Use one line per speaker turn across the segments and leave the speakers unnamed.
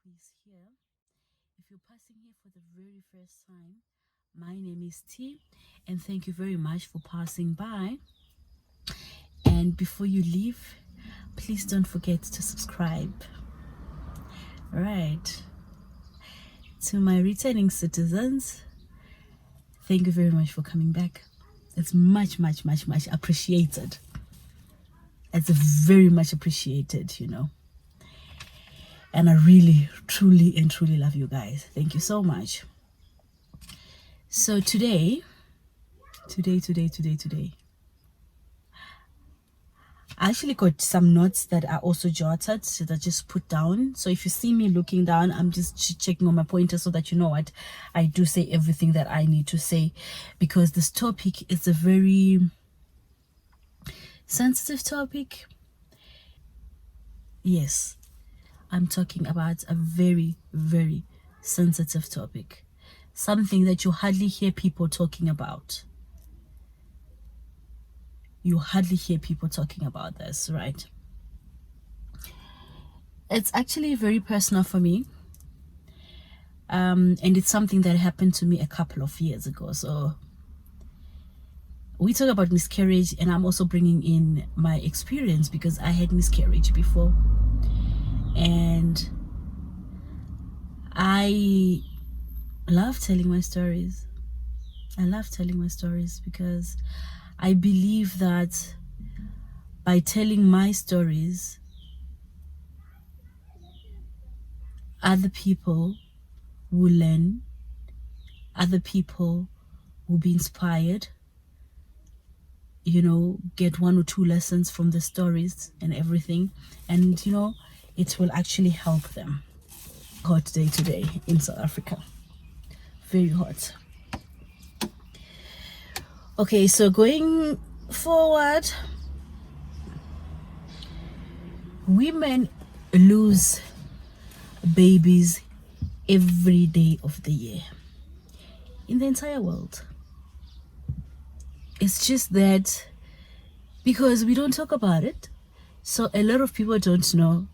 who is here. If you're passing here for the very first time, my name is T, and thank you very much for passing by. And before you leave, please don't forget to subscribe. Right. To my returning citizens, thank you very much for coming back. It's much appreciated. It's very much appreciated, you know. And I really, truly love you guys. Thank you so much. So today, I actually got some notes that are also jotted that I just put down. So if you see me looking down, I'm just checking on my pointer so that you know what, I do say everything that I need to say, because this topic is a very sensitive topic. Yes, I'm talking about a very sensitive topic, something that you hardly hear people talking about. You hardly hear people talking about this, right? It's actually very personal for me, and it's something that happened to me a couple of years ago. So we talk about miscarriage, and I'm also bringing in my experience because I had miscarriage before, and I love telling my stories. I love telling my stories because I believe that by telling my stories, other people will learn, other people will be inspired, you know, get 1 or 2 lessons from the stories and everything, and you know, it will actually help them. Hot day today in South Africa, very hot. Okay, so going forward, women lose babies every day of the year in the entire world. It's just that because we don't talk about it, so a lot of people don't know.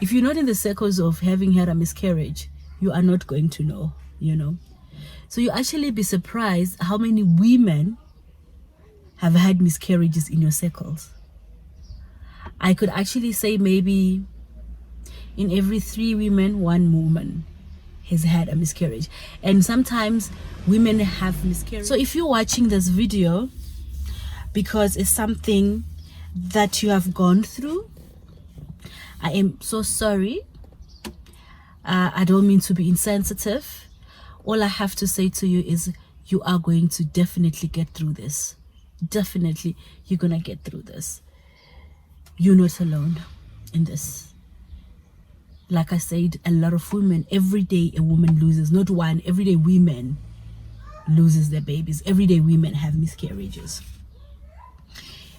If you're not in the circles of having had a miscarriage, you are not going to know, you know. So you actually be surprised how many women have had miscarriages in your circles. I could actually say maybe in every 3 women, 1 woman has had a miscarriage. And sometimes women have miscarriage. So if you're watching this video because it's something that you have gone through, I am so sorry. I don't mean to be insensitive. All I have to say to you is you are going to definitely get through this. Definitely, you're gonna get through this. You're not alone in this. Like I said, a lot of women, every day a woman loses, not one, every day women loses their babies. Every day women have miscarriages.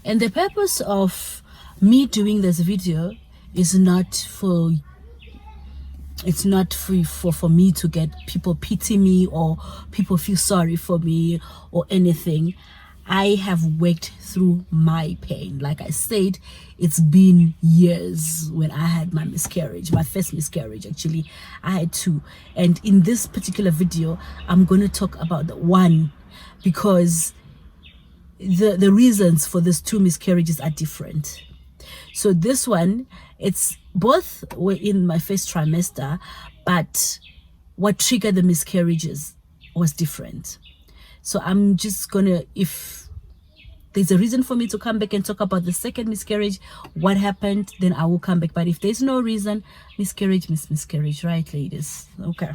And the purpose of me doing this video is not for me to get people pity me or people feel sorry for me or anything. I have worked through my pain. Like I said, it's been years when I had my miscarriage, my first miscarriage. Actually, I had 2. And in this particular video, I'm going to talk about the one because the reasons for these 2 miscarriages are different. So this one, it's both were in my first trimester, but what triggered the miscarriages was different. So I'm just gonna, if there's a reason for me to come back and talk about the second miscarriage, what happened, then I will come back. But if there's no reason, miscarriage, miscarriage, right, ladies? Okay.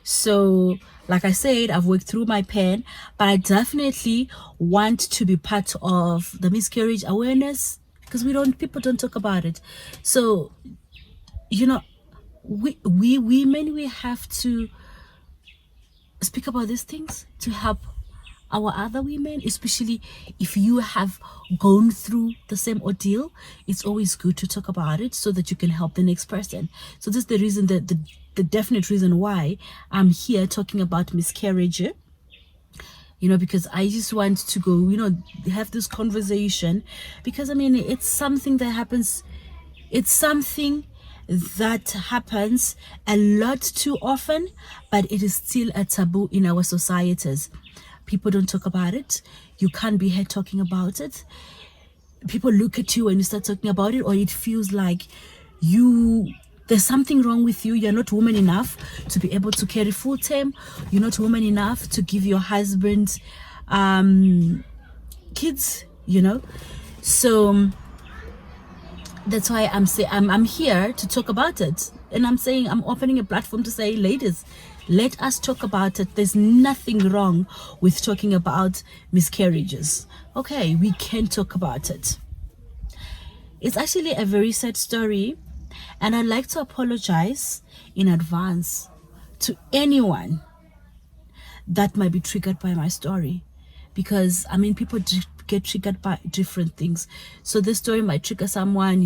So like I said, I've worked through my pain, but I definitely want to be part of the miscarriage awareness because people don't talk about it. So, you know, we women, we have to speak about these things to help our other women, especially if you have gone through the same ordeal. It's always good to talk about it so that you can help the next person. So this is the reason, that the definite reason why I'm here talking about miscarriage, you know, because I just want to go, you know, have this conversation, because I mean, it's something that happens. It's something that happens a lot too often, but it is still a taboo in our societies. People don't talk about it. You can't be here talking about it. People look at you when you start talking about it, or it feels like there's something wrong with you. You're not woman enough to be able to carry full term. You're not woman enough to give your husband kids, so that's why I'm here to talk about it. And I'm opening a platform to say, ladies, let us talk about it. There's nothing wrong with talking about miscarriages. Okay, we can talk about it. It's actually a very sad story, and I'd like to apologize in advance to anyone that might be triggered by my story, because people get triggered by different things. So this story might trigger someone,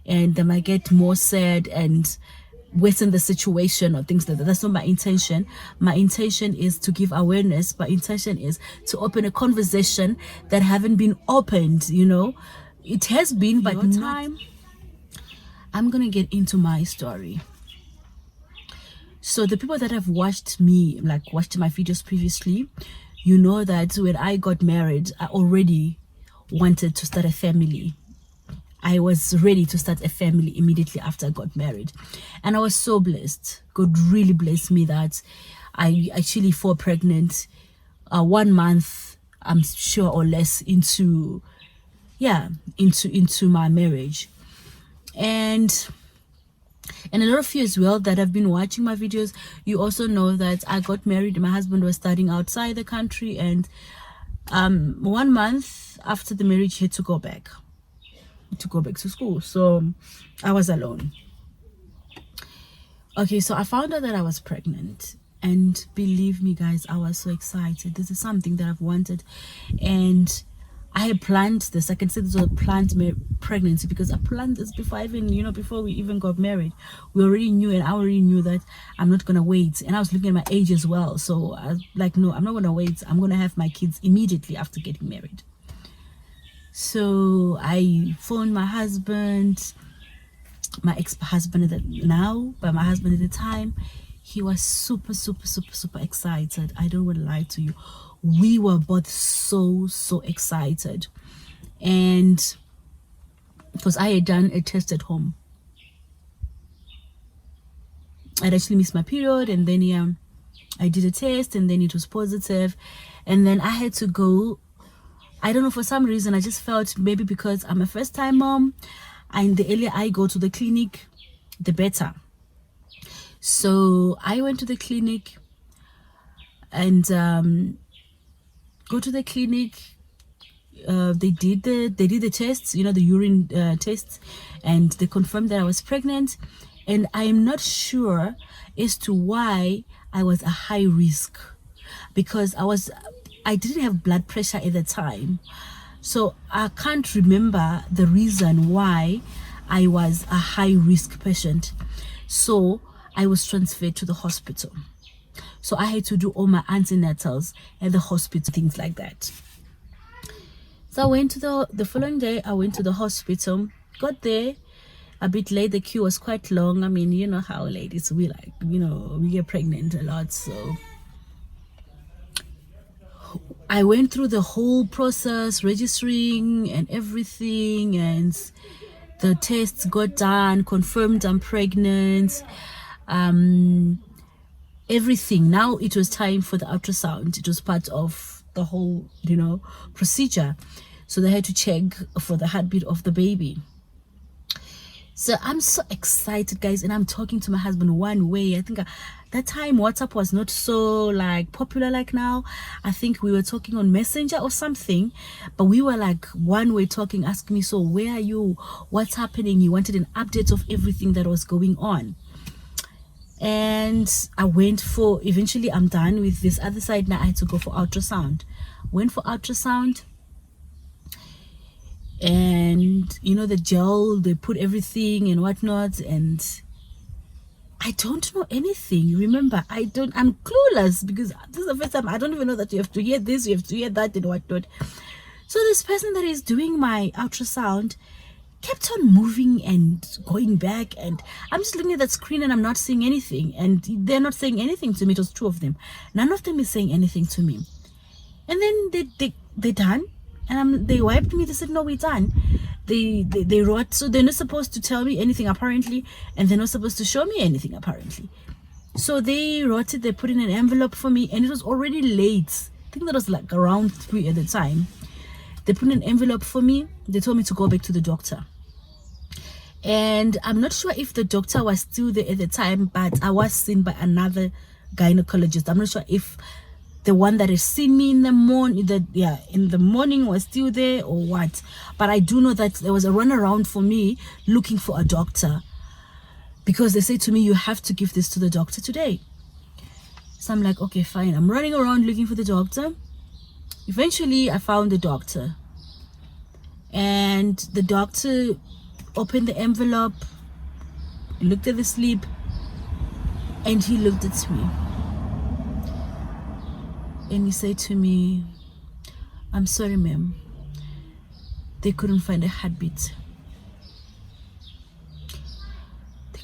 and they might get more sad and worsen the situation or things like that. That's not my intention. My intention is to give awareness. My intention is to open a conversation that haven't been opened. It has been, but time. I'm gonna get into my story. So the people that have watched me, watched my videos previously, that when I got married, I already wanted to start a family. I was ready to start a family immediately after I got married. And I was so blessed. God really blessed me that I actually fall pregnant 1 month, I'm sure, or less into my marriage. And a lot of you as well that have been watching my videos, you also know that I got married. My husband was studying outside the country, and 1 month after the marriage, he had to go back to school. So I was alone. Okay, so I found out that I was pregnant, and believe me guys, I was so excited. This is something that I've wanted, and I had planned this. I can say this was a planned pregnancy, because I planned this before we even got married. We already knew, and I already knew that I'm not gonna wait. And I was looking at my age as well, so I was like, no, I'm not gonna wait. I'm gonna have my kids immediately after getting married. So I phoned my husband, my ex-husband now, but my husband at the time. He was super, super, super, super excited. I don't want to lie to you. We were both so excited. And because I had done a test at home. I'd actually missed my period, and then I did a test, and then it was positive. And then I had to go. I don't know, for some reason I just felt maybe because I'm a first-time mom, and the earlier I go to the clinic, the better. So I went to the clinic, and go to the clinic. They did the tests, the urine tests, and they confirmed that I was pregnant. And I am not sure as to why I was a high risk, because I didn't have blood pressure at the time, so I can't remember the reason why I was a high risk patient. So I was transferred to the hospital. So I had to do all my antenatals at the hospital, things like that. So I went to the following day. I went to the hospital, got there a bit late. The queue was quite long. You know how ladies, we get pregnant a lot. So I went through the whole process, registering and everything, and the tests got done, confirmed I'm pregnant, everything. Now it was time for the ultrasound. It was part of the whole, procedure. So they had to check for the heartbeat of the baby. So I'm so excited, guys, and I'm talking to my husband one way. I think that time WhatsApp was not so popular like now. I think we were talking on Messenger or something, but we were one way talking, asking me, so where are you? What's happening? He wanted an update of everything that was going on. And I went for, eventually I'm done with this other side. Now I had to go for ultrasound. Went for ultrasound. And the gel, they put everything and whatnot, and I don't know anything. Remember, I'm clueless, because this is the first time. I don't even know that you have to hear this, you have to hear that, and whatnot. So this person that is doing my ultrasound, kept on moving and going back, and I'm just looking at that screen and I'm not seeing anything, and they're not saying anything to me. It was two of them. None of them is saying anything to me. And then they're done, and they wiped me. They said, no, we're done. They wrote, so they're not supposed to tell me anything apparently, and they're not supposed to show me anything apparently. So they wrote it, they put in an envelope for me, and it was already late. I think that was like around 3 at the time. They put in an envelope for me. They told me to go back to the doctor. And I'm not sure if the doctor was still there at the time, but I was seen by another gynecologist. I'm not sure if the one that has seen me in the morning, in the morning, was still there or what. But I do know that there was a runaround for me looking for a doctor, because they say to me, you have to give this to the doctor today. So I'm like, okay, fine. I'm running around looking for the doctor. Eventually, I found the doctor. And the doctor opened the envelope, looked at the slip, and he looked at me. And he said to me, I'm sorry, ma'am. They couldn't find a heartbeat.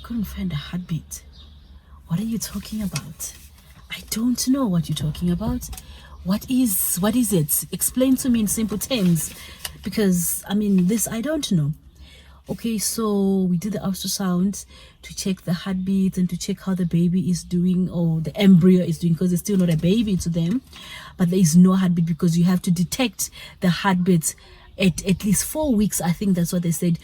Couldn't find a heartbeat. What are you talking about? I don't know what you're talking about. What is it? Explain to me in simple terms, because I mean, this I don't know. Okay, so we did the ultrasound to check the heartbeat and to check how the baby is doing, or the embryo is doing, because it's still not a baby to them, but there is no heartbeat, because you have to detect the heartbeat at least 4 weeks. I think that's what they said.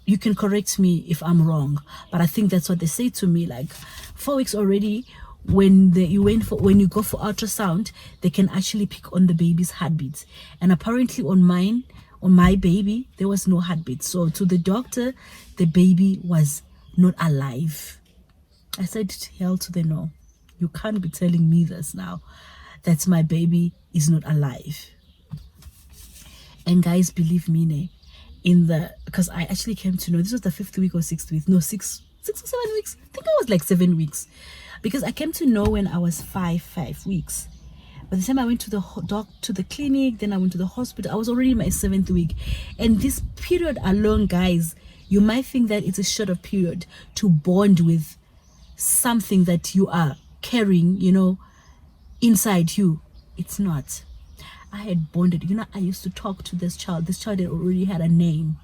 You can correct me if I'm wrong, but I think that's what they say to me. Like 4 weeks already, when you go for ultrasound, they can actually pick on the baby's heartbeat. And apparently on my baby, there was no heartbeat. So to the doctor, the baby was not alive. I said, hell to the no. You can't be telling me this now, that my baby is not alive. And guys, believe me, because I actually came to know this was the 5th week or 6th week, no, 6 or 7 weeks. I think I was like 7 weeks, because I came to know when I was 5 weeks. By the time I went to the clinic, then I went to the hospital, I was already in my 7th week. And this period alone, guys, you might think that it's a shorter period to bond with something that you are carrying, inside you. It's not. I had bonded. I used to talk to this child. This child had already had a name.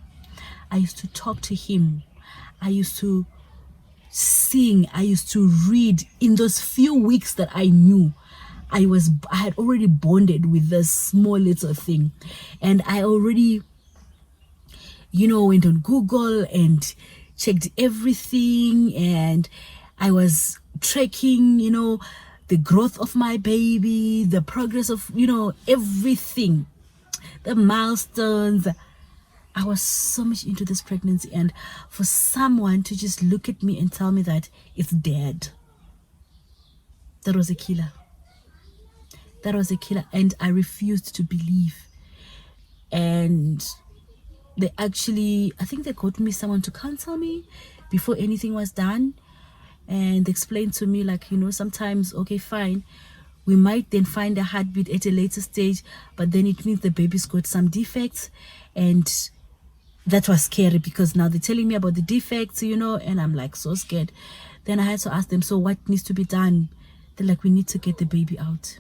I used to talk to him. I used to sing. I used to read. In those few weeks that I knew, I had already bonded with this small little thing. And I already, went on Google and checked everything. And I was tracking, the growth of my baby, the progress of, everything, the milestones. I was so much into this pregnancy, and for someone to just look at me and tell me that it's dead, that was a killer. That was a killer, and I refused to believe. And they actually, I think they got me someone to counsel me before anything was done. And they explained to me, like, sometimes, okay, fine, we might then find a heartbeat at a later stage, but then it means the baby's got some defects. And that was scary, because now they're telling me about the defects, and I'm like so scared. Then I had to ask them, so what needs to be done? They're like, we need to get the baby out,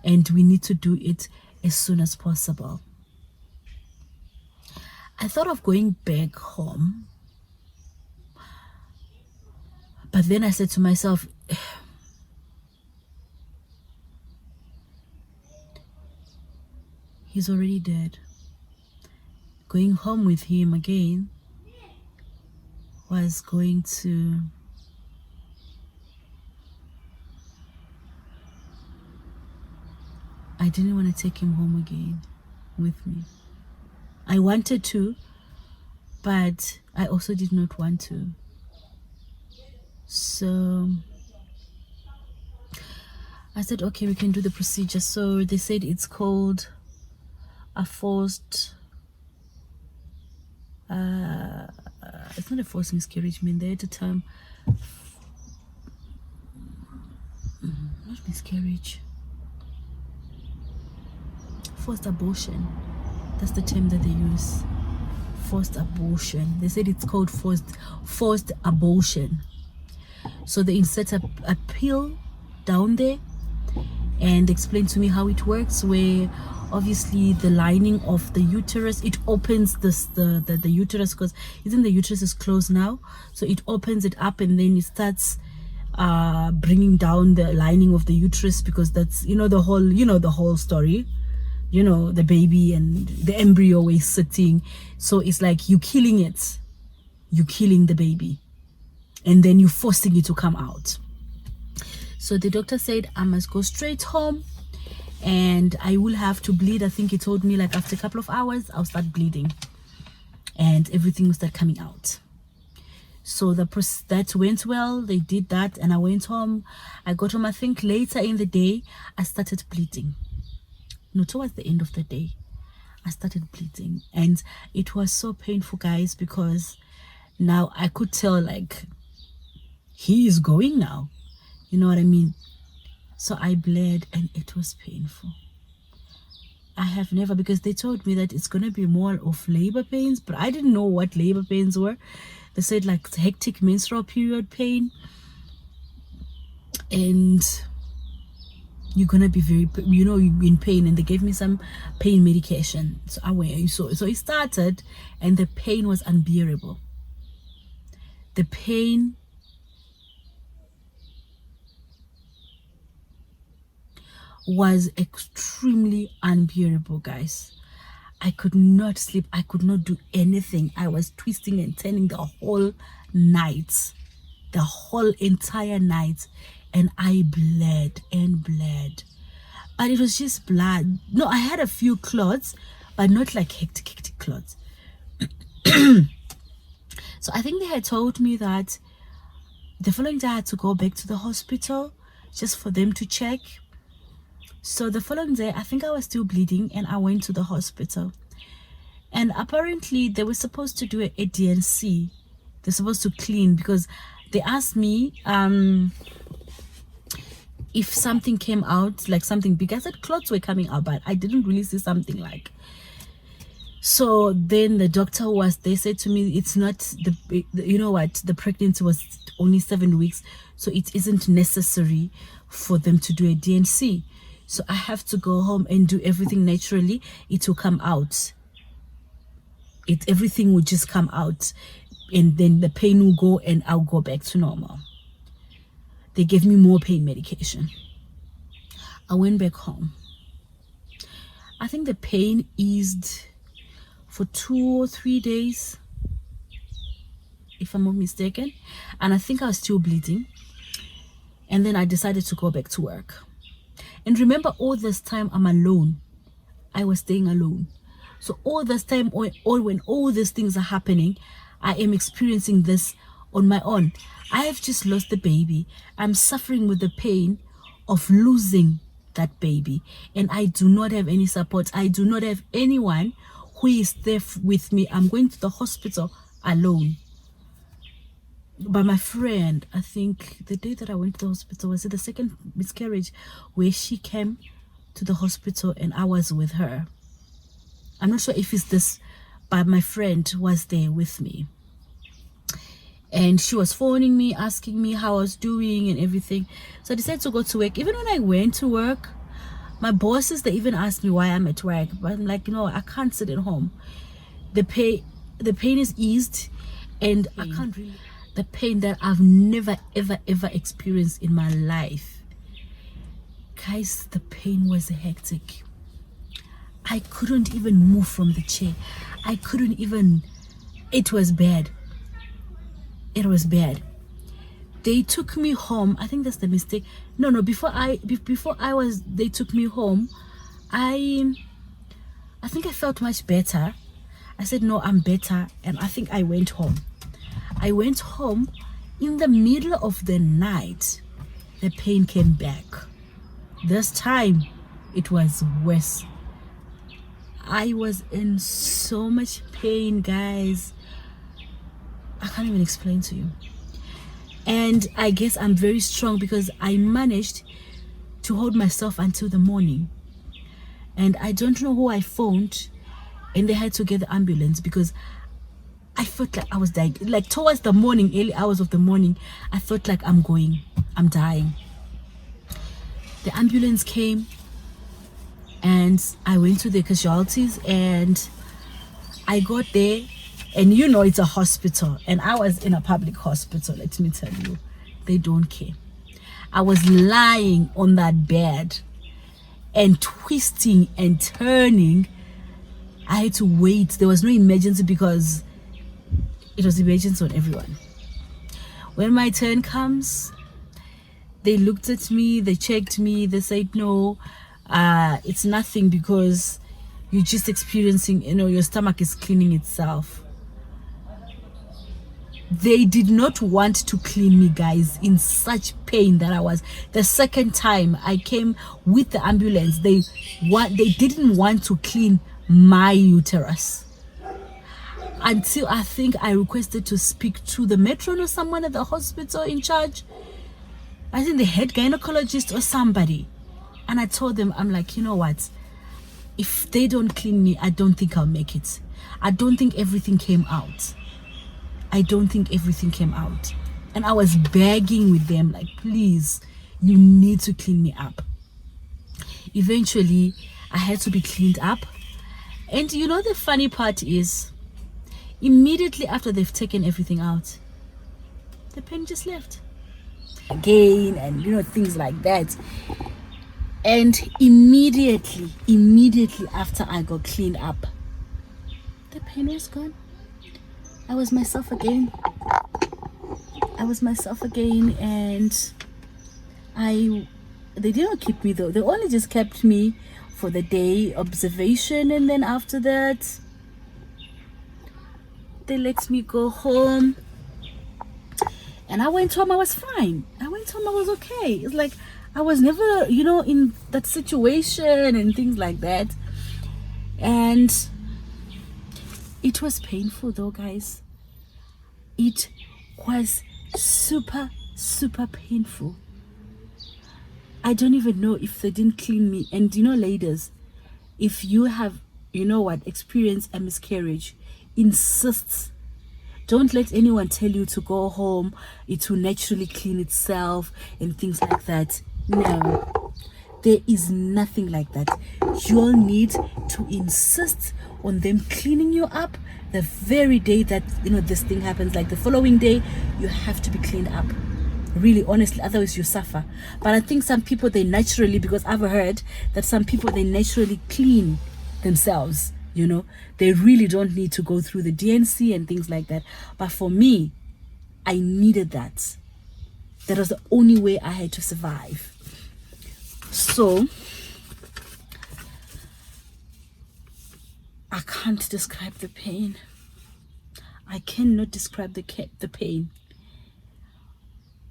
and we need to do it as soon as possible. I thought of going back home, but then I said to myself, he's already dead. Going home with him again was going to... I didn't want to take him home again with me. I wanted to, but I also did not want to. So I said, okay, we can do the procedure. So they said it's called a forced, it's not a forced miscarriage, I mean, they had a term, not miscarriage, forced abortion. That's the term that they use. forced abortion. They said it's called forced abortion. So they insert a pill down there and explain to me how it works, where obviously the lining of the uterus, it opens the uterus, because isn't the uterus is closed now, so it opens it up and then it starts bringing down the lining of the uterus, because that's the whole story, the baby and the embryo is sitting, so it's like you're killing the baby and then you're forcing it to come out. So the doctor said I must go straight home and I will have to bleed. I think he told me like after a couple of hours I'll start bleeding and everything will start coming out. So that went well. They did that and I went home. I got home, I think later in the day I started bleeding. No, towards the end of the day I started bleeding, and it was so painful, guys, because now I could tell like he is going now, you know what I mean? So I bled and it was painful. I have never, because they told me that it's going to be more of labor pains, but I didn't know what labor pains were. They said like hectic menstrual period pain, and you're going to be very, you're in pain, and they gave me some pain medication. So it started and the pain was unbearable. The pain was extremely unbearable, guys. I could not sleep. I could not do anything. I was twisting and turning the whole night, the whole entire night, and I bled and bled. But it was just blood. No, I had a few clots, but not like hectic clots. So I think they had told me that the following day I had to go back to the hospital just for them to check. So the following day, I think I was still bleeding and I went to the hospital. And apparently they were supposed to do a DNC. They're supposed to clean, because they asked me if something came out, like something big. I said clots were coming out, but I didn't really see something like. So then the doctor they said to me, it's not the pregnancy was only 7 weeks, so it isn't necessary for them to do a DNC. So I have to go home and do everything naturally. It will come out. Everything will just come out, and then the pain will go and I'll go back to normal. They gave me more pain medication. I went back home. I think the pain eased for 2 or 3 days, if I'm not mistaken. And I think I was still bleeding. And then I decided to go back to work. And remember, all this time I'm alone. I was staying alone. So all this time, when all these things are happening, I am experiencing this on my own. I have just lost the baby. I'm suffering with the pain of losing that baby. And I do not have any support. I do not have anyone who is there with me. I'm going to the hospital alone. But my friend, I think the day that I went to the hospital was the second miscarriage, where she came to the hospital and I was with her. I'm not sure if it's this, but my friend was there with me. And she was phoning me, asking me how I was doing and everything. So I decided to go to work. Even when I went to work, my bosses, they even asked me why I'm at work. But I'm like, I can't sit at home. The pain is eased, and I can't really... The pain that I've never, ever experienced in my life. Guys, the pain was hectic. I couldn't even move from the chair. I couldn't even... It was bad. It was bad. They took me home. I think that's the mistake. No, before they took me home, I think I felt much better. I said, no, I'm better. And I think I went home. I went home. In the middle of the night, the pain came back. This time, it was worse. I was in so much pain, guys. I can't even explain to you. And I guess I'm very strong because I managed to hold myself until the morning. And I don't know who I phoned, and they had to get the ambulance because I felt like I was dying. Like towards the morning, early hours of the morning, I felt like I'm dying. The ambulance came and I went to the casualties and I got there, and you know it's a hospital, and I was in a public hospital. Let me tell you, they don't care. I was lying on that bed and twisting and turning. I had to wait. There was no emergency because it was emergency on everyone. When my turn comes, they looked at me, they checked me, they said, no, it's nothing because you're just experiencing, your stomach is cleaning itself. They did not want to clean me, guys, in such pain that I was. The second time I came with the ambulance, they didn't want to clean my uterus until I think I requested to speak to the matron or someone at the hospital in charge. I think the head gynecologist or somebody. And I told them, I'm like, you know what? If they don't clean me, I don't think I'll make it. I don't think everything came out. And I was begging with them, like, please, you need to clean me up. Eventually, I had to be cleaned up. And the funny part is, immediately after they've taken everything out, the pain just left again, and things like that. And immediately after I got cleaned up, the pain was gone. I was myself again, and they didn't keep me though. They only just kept me for the day observation, and then after that they let me go home. And I went home, I was fine. I was okay. It's like I was never, in that situation and things like that. And it was painful though, guys. It was super, super painful. I don't even know if they didn't clean me. And ladies, if you have, experienced a miscarriage, insist. Don't let anyone tell you to go home, it will naturally clean itself and things like that. No, there is nothing like that. You'll need to insist on them cleaning you up the very day that this thing happens. Like the following day, you have to be cleaned up, really, honestly, otherwise you suffer. But I think some people, they naturally, because I've heard that some people, they naturally clean themselves. They really don't need to go through the DNC and things like that. But for me, I needed that. That was the only way I had to survive. So I can't describe the pain. I cannot describe the pain.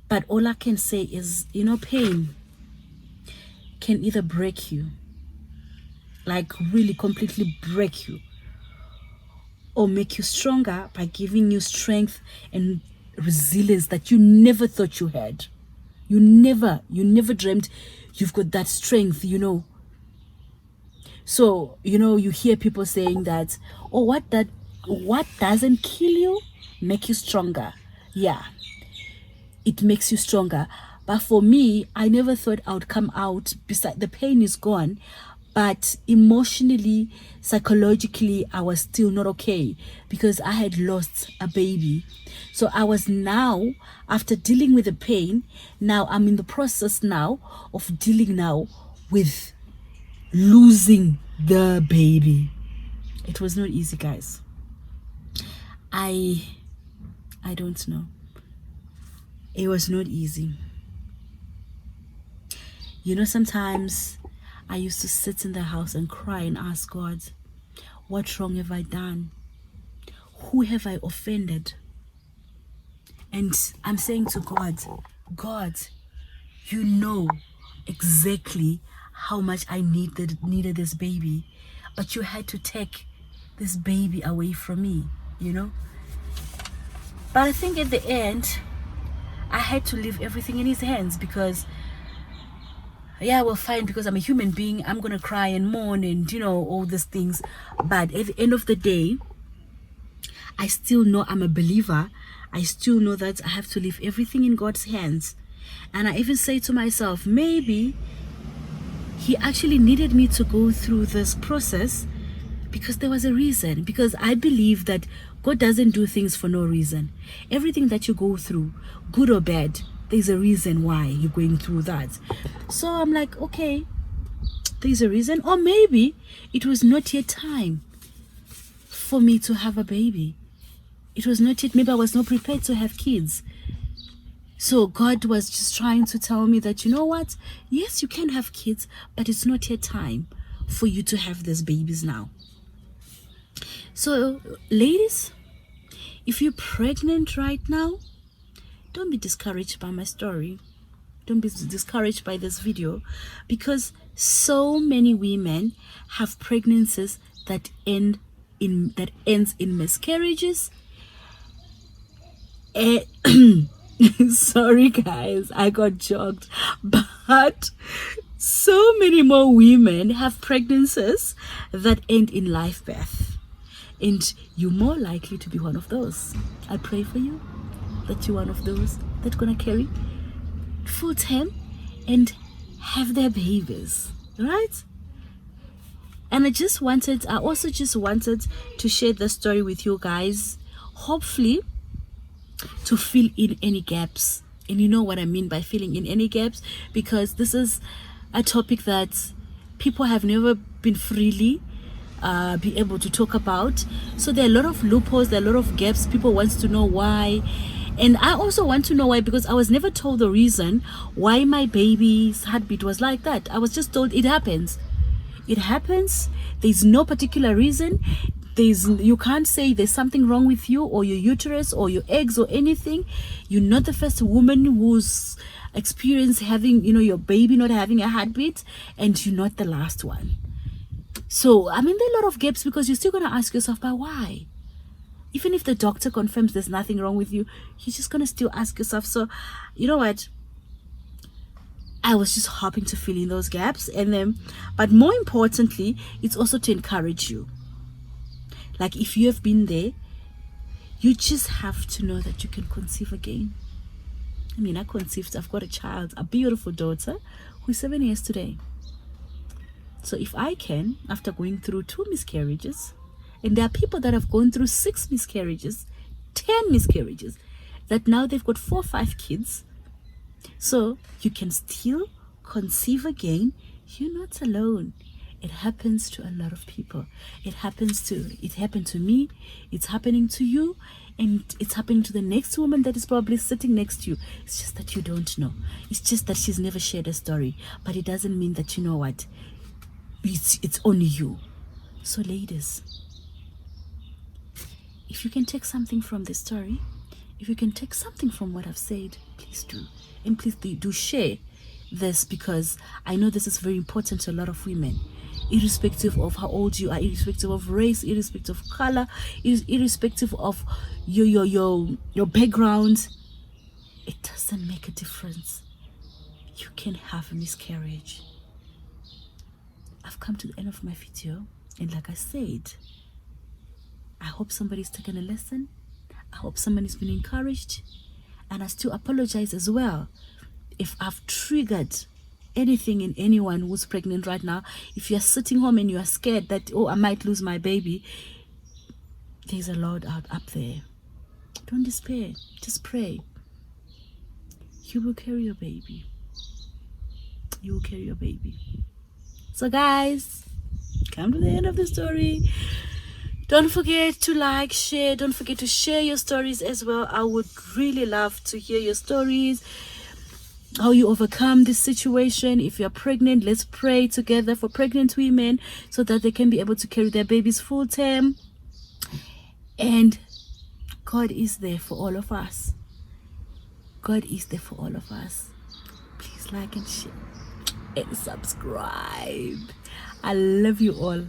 But all I can say is, pain can either break you, like really completely break you, or make you stronger by giving you strength and resilience that you never thought you had. You never dreamt you've got that strength. So you hear people saying that, what doesn't kill you make you stronger. Yeah, it makes you stronger. But for me, I never thought I would come out, beside the pain is gone, but emotionally, psychologically, I was still not okay because I had lost a baby. So I was now, after dealing with the pain, now I'm in the process now of dealing now with losing the baby. It was not easy, guys. I don't know. It was not easy. Sometimes I used to sit in the house and cry and ask God, what wrong have I done? Who have I offended? And I'm saying to God, you know exactly how much I needed this baby, but you had to take this baby away from me, But I think at the end, I had to leave everything in his hands because, yeah, well, fine, because I'm a human being, I'm gonna cry and mourn and all these things. But at the end of the day, I still know I'm a believer. I still know that I have to leave everything in God's hands. And I even say to myself, maybe he actually needed me to go through this process because there was a reason. Because I believe that God doesn't do things for no reason. Everything that you go through, good or bad, there's a reason why you're going through that. So I'm like, okay, there's a reason. Or maybe it was not yet time for me to have a baby. It was not yet, maybe I was not prepared to have kids. So God was just trying to tell me that, you know what? Yes, you can have kids, but it's not yet time for you to have these babies now. So, ladies, if you're pregnant right now, don't be discouraged by my story. Don't be discouraged by this video, because so many women have pregnancies that ends in miscarriages. Sorry guys, I got joked, but so many more women have pregnancies that end in live birth, and you're more likely to be one of those. I pray for you that you're one of those that's gonna carry full term and have their babies, right? And I also just wanted to share the story with you guys, hopefully to fill in any gaps. And you know what I mean by filling in any gaps, because this is a topic that people have never been freely be able to talk about. So there are a lot of loopholes, there are a lot of gaps. People want to know why, and I also want to know why, because I was never told the reason why my baby's heartbeat was like that. I was just told it happens. It happens. There's no particular reason. You can't say there's something wrong with you or your uterus or your eggs or anything. You're not the first woman who's experienced having, your baby not having a heartbeat, and you're not the last one. So I mean, there are a lot of gaps, because you're still going to ask yourself, but why? Even if the doctor confirms there's nothing wrong with you, you're just going to still ask yourself. So you know what, I was just hoping to fill in those gaps. And then, but more importantly, it's also to encourage you. Like, if you have been there, you just have to know that you can conceive again. I mean, I conceived, I've got a child, a beautiful daughter who's 7 years today. So if I can, after going through 2 miscarriages, and there are people that have gone through 6 miscarriages, 10 miscarriages, that now they've got 4 or 5 kids. So you can still conceive again. You're not alone. It happens to a lot of people. It happened to me, it's happening to you, and it's happening to the next woman that is probably sitting next to you. It's just that you don't know. It's just that she's never shared a story. But it doesn't mean that, you know what, it's only you. So ladies, if you can take something from this story, if you can take something from what I've said, please do. And please do share this, because I know this is very important to a lot of women, irrespective of how old you are, irrespective of race, irrespective of color, irrespective of your background. It doesn't make a difference. You can have a miscarriage. I've come to the end of my video, and like I said, I hope somebody's taken a lesson. I hope somebody's been encouraged. And I still apologize as well if I've triggered anything in anyone who's pregnant right now. If you're sitting home and you are scared that, oh, I might lose my baby, there's a Lord out up there. Don't despair. Just pray. You will carry your baby. You will carry your baby. So guys, come to the end of the story. Don't forget to like, share. Don't forget to share your stories as well. I would really love to hear your stories, how you overcome this situation. If you're pregnant, let's pray together for pregnant women so that they can be able to carry their babies full term. And God is there for all of us. God is there for all of us. Please like and share and subscribe. I love you all.